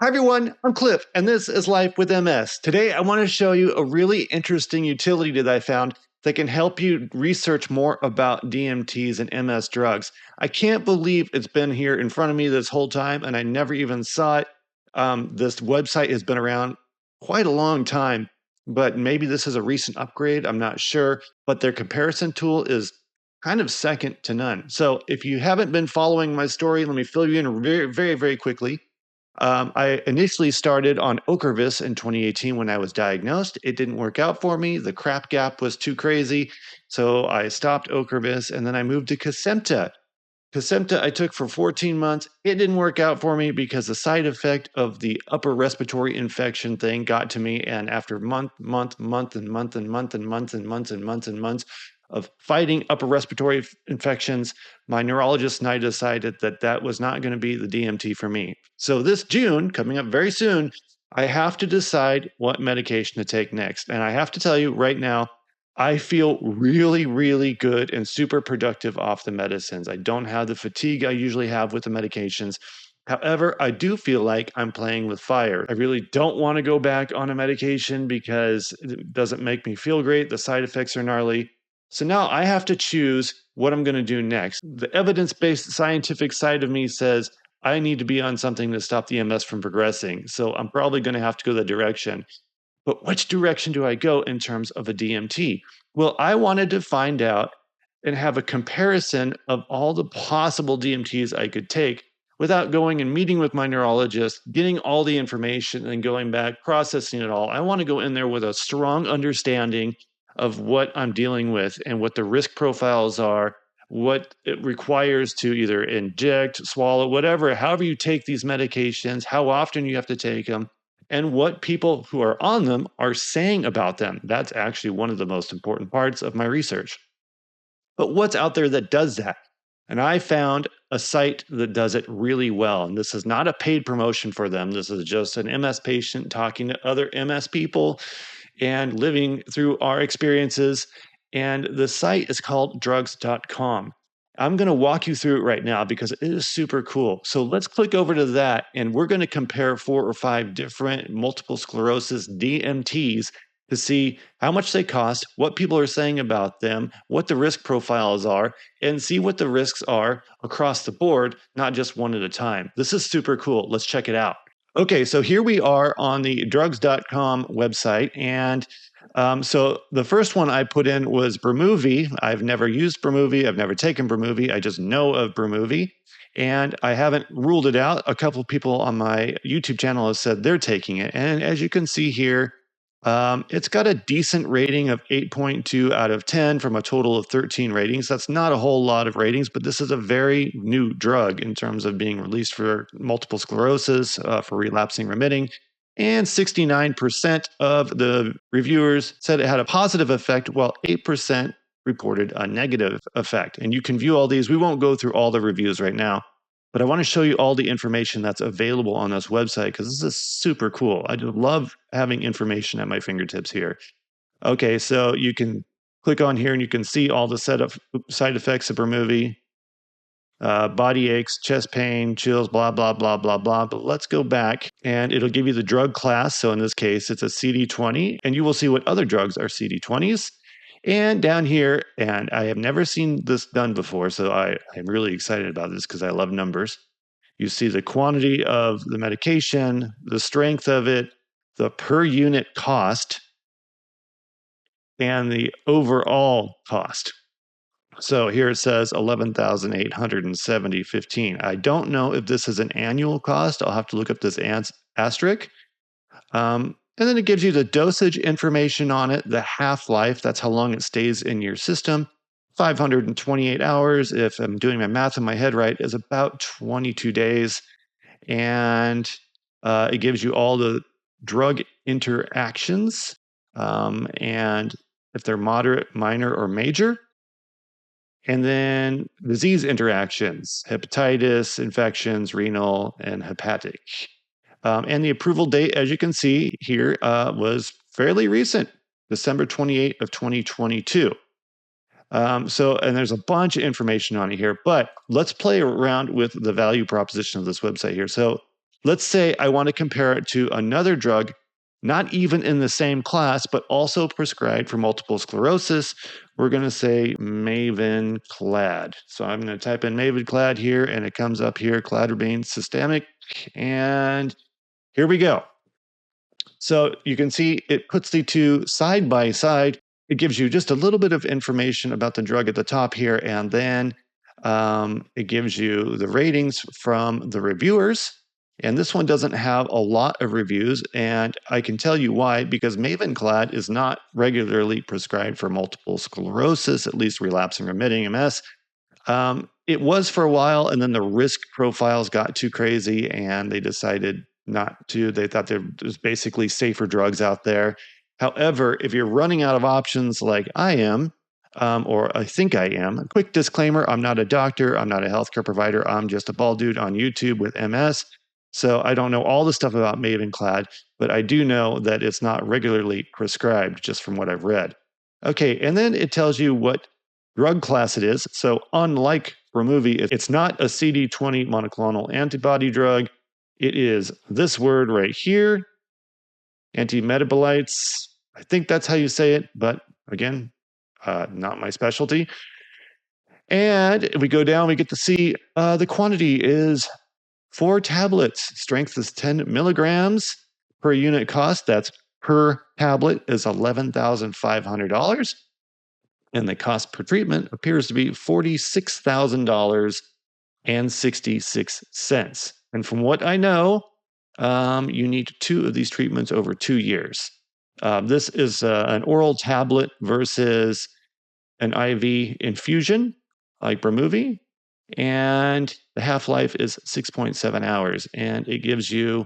Hi everyone, I'm Cliff, and this is Life with MS. Today I want to show you a really interesting utility that I found that can help you research more about DMTs and MS drugs. I can't believe it's been here in front of me this whole time, and I never even saw it. This website has been around quite a long time, but maybe this is a recent upgrade, I'm not sure. But their comparison tool is kind of second to none. So if you haven't been following my story, let me fill you in very quickly. I initially started on Ocrevus in 2018 when I was diagnosed. It didn't work out for me. The crap gap was too crazy. So I stopped Ocrevus and then I moved to Kesimpta. Kesimpta I took for 14 months. It didn't work out for me because the side effect of the upper respiratory infection thing got to me. And after month of fighting upper respiratory infections, my neurologist and I decided that that was not going to be the DMT for me. So this June, coming up very soon, I have to decide what medication to take next. And I have to tell you right now, I feel really good and super productive off the medicines. I don't have the fatigue I usually have with the medications. However, I do feel like I'm playing with fire. I really don't want to go back on a medication because it doesn't make me feel great. The side effects are gnarly. So now I have to choose what I'm going to do next. The evidence-based scientific side of me says I need to be on something to stop the MS from progressing. So I'm probably going to have to go that direction. But which direction do I go in terms of a DMT? Well, I wanted to find out and have a comparison of all the possible DMTs I could take without going and meeting with my neurologist, getting all the information and going back, processing it all. I want to go in there with a strong understanding of what I'm dealing with and what the risk profiles are, what it requires to either inject, swallow, whatever, however you take these medications, how often you have to take them, and what people who are on them are saying about them. That's actually one of the most important parts of my research. But what's out there that does that? And I found a site that does it really well. And this is not a paid promotion for them. This is just an MS patient talking to other MS people and living through our experiences. And the site is called drugs.com. I'm going to walk you through it right now because it is super cool. So let's click over to that and we're going to compare 4 or 5 different multiple sclerosis DMTs to see how much they cost, what people are saying about them, what the risk profiles are, and see what the risks are across the board, not just one at a time. This is super cool. Let's check it out. Okay, so here we are on the drugs.com website, and so the first one I put in was Briumvi. I've never used Briumvi. I've never taken Briumvi. I just know of Briumvi, and I haven't ruled it out. A couple of people on my YouTube channel have said they're taking it, and as you can see here, it's got a decent rating of 8.2 out of 10 from a total of 13 ratings. That's not a whole lot of ratings, but this is a very new drug in terms of being released for multiple sclerosis, for relapsing remitting. And 69% of the reviewers said it had a positive effect, while 8% reported a negative effect. And you can view all these. We won't go through all the reviews right now, but I want to show you all the information that's available on this website because this is super cool. I love having information at my fingertips here. Okay, so you can click on here and you can see all the side effects of Briumvi, body aches, chest pain, chills, blah. But let's go back and it'll give you the drug class. So in this case, it's a CD20, and you will see what other drugs are CD20s. And down here, and I have never seen this done before, so I'm really excited about this because I love numbers. You see the quantity of the medication, the strength of it, the per unit cost, and the overall cost. So here it says $11,870.15. I don't know if this is an annual cost. I'll have to look up this asterisk. And then it gives you the dosage information on it, the half-life, that's how long it stays in your system. 528 hours, if I'm doing my math in my head right, is about 22 days. And it gives you all the drug interactions, and if they're moderate, minor, or major. And then disease interactions, hepatitis, infections, renal, and hepatic. And the approval date, as you can see here, was fairly recent, December 28 of 2022. And there's a bunch of information on it here, but let's play around with the value proposition of this website here. So let's say I want to compare it to another drug, not even in the same class, but also prescribed for multiple sclerosis. We're going to say Mavenclad. So I'm going to type in Mavenclad here, and it comes up here, cladribine systemic, and here we go. So you can see it puts the two side by side. It gives you just a little bit of information about the drug at the top here, and then it gives you the ratings from the reviewers. And this one doesn't have a lot of reviews, and I can tell you why, because Mavenclad is not regularly prescribed for multiple sclerosis, at least relapsing remitting MS. It was for a while, and then the risk profiles got too crazy, and they decided not to. They thought there was basically safer drugs out there. However, if you're running out of options like I am, or I think I am, a quick disclaimer, I'm not a doctor, I'm not a healthcare provider, I'm just a bald dude on YouTube with MS. So I don't know all the stuff about Mavenclad, but I do know that it's not regularly prescribed, just from what I've read. Okay, and then it tells you what drug class it is. So unlike Briumvi, it's not a CD20 monoclonal antibody drug. It is this word right here, antimetabolites. I think that's how you say it, but again, not my specialty. And if we go down, we get to see the quantity is 4 tablets. Strength is 10 milligrams per unit cost. That's per tablet is $11,500. And the cost per treatment appears to be $46,000.66. And from what I know, you need 2 of these treatments over 2 years. This is an oral tablet versus an IV infusion, like Briumvi, and the half-life is 6.7 hours. And it gives you,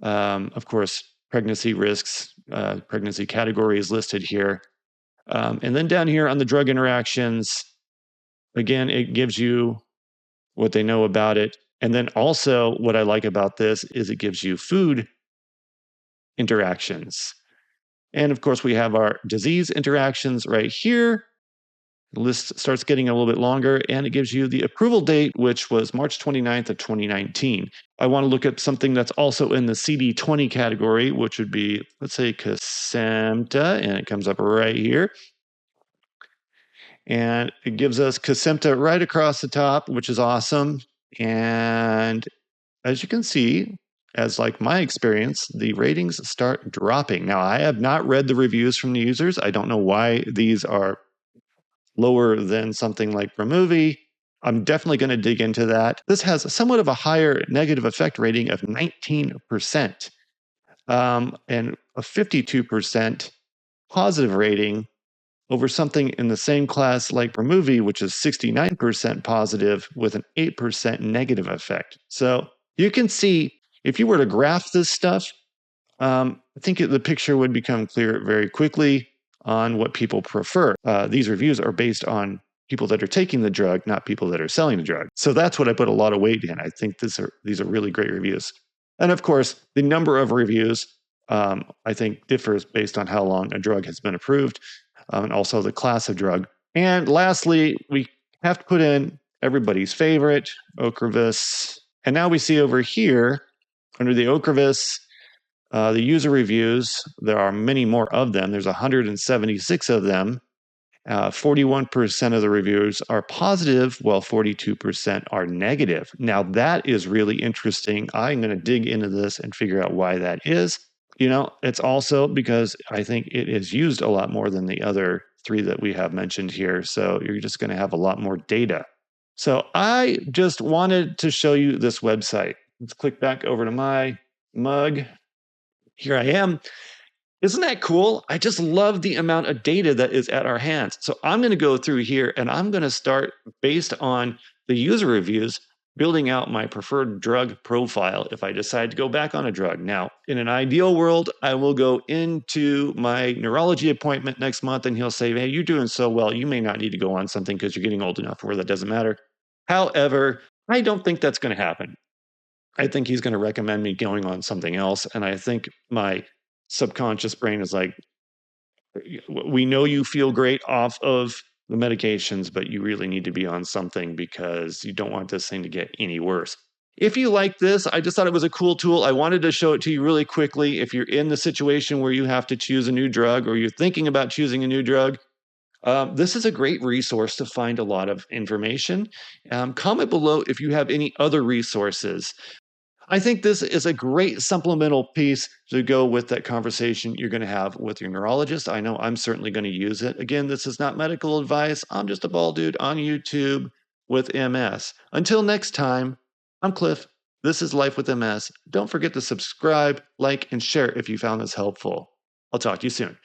of course, pregnancy risks, pregnancy categories listed here. And then down here on the drug interactions, again, it gives you what they know about it. And then also what I like about this is it gives you food interactions. And of course, we have our disease interactions right here. The list starts getting a little bit longer, and it gives you the approval date, which was March 29th of 2019. I want to look at something that's also in the CD20 category, which would be, let's say, Kesimpta, and it comes up right here. And it gives us Kesimpta right across the top, which is awesome. And as you can see, as like my experience, the ratings start dropping. Now, I have not read the reviews from the users. I don't know why these are lower than something like Briumvi. I'm definitely going to dig into that. This has somewhat of a higher negative effect rating of 19%, and a 52% positive rating over something in the same class like Briumvi, which is 69% positive with an 8% negative effect. So you can see, if you were to graph this stuff, I think the picture would become clear very quickly on what people prefer. These reviews are based on people that are taking the drug, not people that are selling the drug. So that's what I put a lot of weight in. I think these are really great reviews. And of course, the number of reviews, I think, differs based on how long a drug has been approved, and also the class of drug. And lastly, we have to put in everybody's favorite, Ocrevus. And now we see over here, under the Ocrevus, the user reviews, there are many more of them. There's 176 of them. 41% of the reviews are positive, while 42% are negative. Now, that is really interesting. I'm going to dig into this and figure out why that is. You know, it's also because I think it is used a lot more than the other 3 that we have mentioned here. So you're just going to have a lot more data. So I just wanted to show you this website. Let's click back over to my mug. Here I am. Isn't that cool? I just love the amount of data that is at our hands. So I'm going to go through here, and I'm going to start, based on the user reviews, building out my preferred drug profile if I decide to go back on a drug. Now, in an ideal world, I will go into my neurology appointment next month, and he'll say, hey, you're doing so well, you may not need to go on something because you're getting old enough where that doesn't matter. However, I don't think that's going to happen. I think he's going to recommend me going on something else. And I think my subconscious brain is like, we know you feel great off of the medications, but you really need to be on something because you don't want this thing to get any worse. If you like this, I just thought it was a cool tool. I wanted to show it to you really quickly. If you're in the situation where you have to choose a new drug or you're thinking about choosing a new drug, this is a great resource to find a lot of information. Comment below if you have any other resources. I think this is a great supplemental piece to go with that conversation you're going to have with your neurologist. I know I'm certainly going to use it. Again, this is not medical advice. I'm just a bald dude on YouTube with MS. Until next time, I'm Cliff. This is Life with MS. Don't forget to subscribe, like, and share if you found this helpful. I'll talk to you soon.